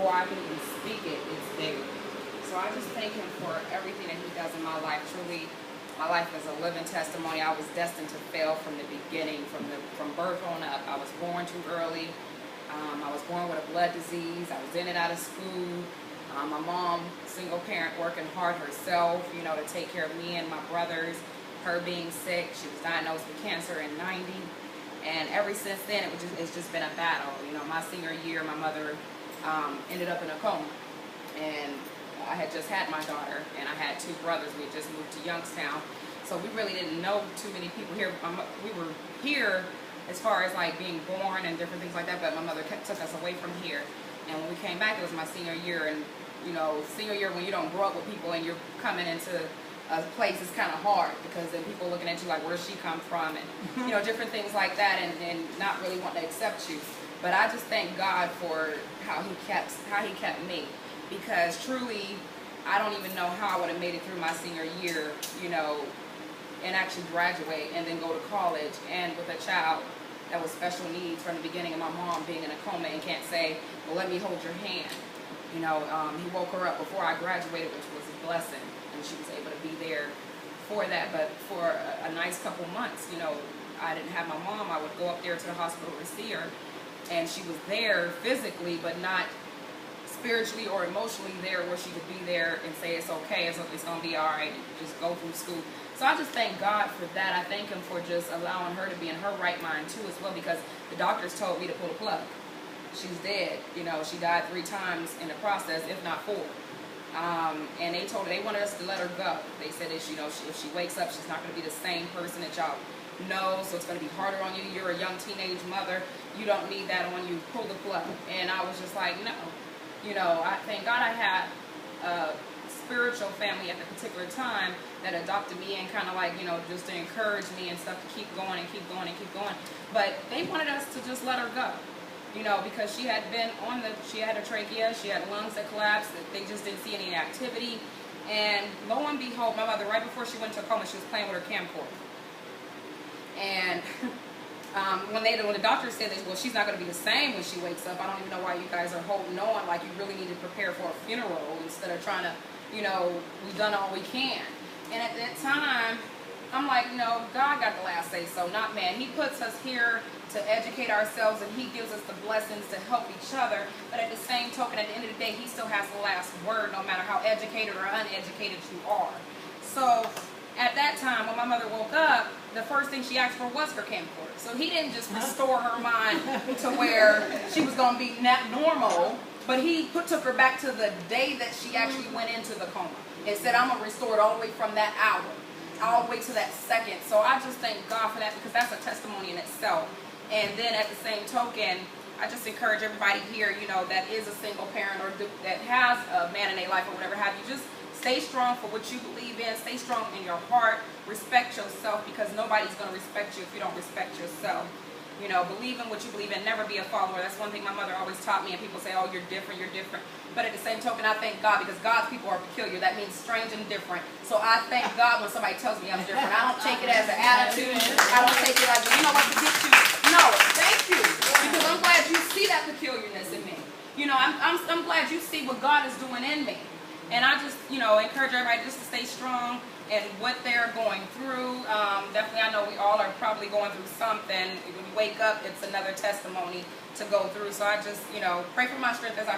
before I can even speak it, it's there. So I just thank him for everything that he does in my life. Truly, my life is a living testimony. I was destined to fail from the beginning, from birth on up. I was born too early. I was born with a blood disease. I was in and out of school. My mom, single parent, working hard herself, to take care of me and my brothers. Her being sick, she was diagnosed with cancer in '90. And ever since then, it's just been a battle. My senior year, my mother ended up in a coma. And I had just had my daughter, and I had two brothers. We had just moved to Youngstown. So we really didn't know too many people here. We were here as far as like being born and different things like that, but my mother took us away from here. And when we came back, it was my senior year. And, senior year, when you don't grow up with people and you're coming into a place, is kind of hard, because then people looking at you like, where's she come from? And, different things like that, and not really wanting to accept you. But I just thank God for how he kept me, because truly, I don't even know how I would have made it through my senior year, and actually graduate and then go to college, and with a child that was special needs from the beginning, and my mom being in a coma and can't say, well, let me hold your hand. He woke her up before I graduated, which was a blessing, and she was able to be there for that. But for a nice couple months, I didn't have my mom. I would go up there to the hospital to see her, and she was there physically, but not spiritually or emotionally there where she could be there and say it's okay, it's going to be all right, just go through school. So I just thank God for that. I thank him for just allowing her to be in her right mind too as well, because the doctors told me to pull the plug. She's dead. She died 3 times in the process, if not 4. And they wanted us to let her go. They said if she wakes up, she's not going to be the same person that y'all know, so it's going to be harder on you. You're a young teenage mother. You don't need that on you. Pull the plug. And I was just like, no. I thank God I had a spiritual family at the particular time that adopted me and kind of like, just to encourage me and stuff to keep going and keep going and keep going. But they wanted us to just let her go, because she had been she had a trachea, she had lungs that collapsed, they just didn't see any activity. And lo and behold, my mother, right before she went to a coma, she was playing with her camcorder. And when the doctor said that, well, she's not going to be the same when she wakes up, I don't even know why you guys are holding on like you really need to prepare for a funeral instead of trying to, we've done all we can. And at that time, I'm like, no, God got the last say so, not man. He puts us here to educate ourselves, and he gives us the blessings to help each other. But at the same token, at the end of the day, he still has the last word, no matter how educated or uneducated you are. So at that time, when my mother woke up, the first thing she asked for was her camcorder. So he didn't just restore her mind to where she was going to be normal, but he took her back to the day that she actually went into the coma and said, I'm going to restore it all the way from that hour, all the way to that second. So I just thank God for that, because that's a testimony in itself. And then at the same token, I just encourage everybody here, that is a single parent or that has a man in their life or whatever have you, just stay strong for what you believe in. Stay strong in your heart. Respect yourself, because nobody's going to respect you if you don't respect yourself. Believe in what you believe in. Never be a follower. That's one thing my mother always taught me. And people say, oh, you're different, you're different. But at the same token, I thank God, because God's people are peculiar. That means strange and different. So I thank God when somebody tells me I'm different. I don't take it as an attitude. I don't take it like, what, to get you. No, thank you. Because I'm glad you see that peculiarness in me. I'm glad you see what God is doing in me. And I just, encourage everybody just to stay strong in what they're going through. Definitely, I know we all are probably going through something. When you wake up, it's another testimony to go through. So I just, pray for my strength as I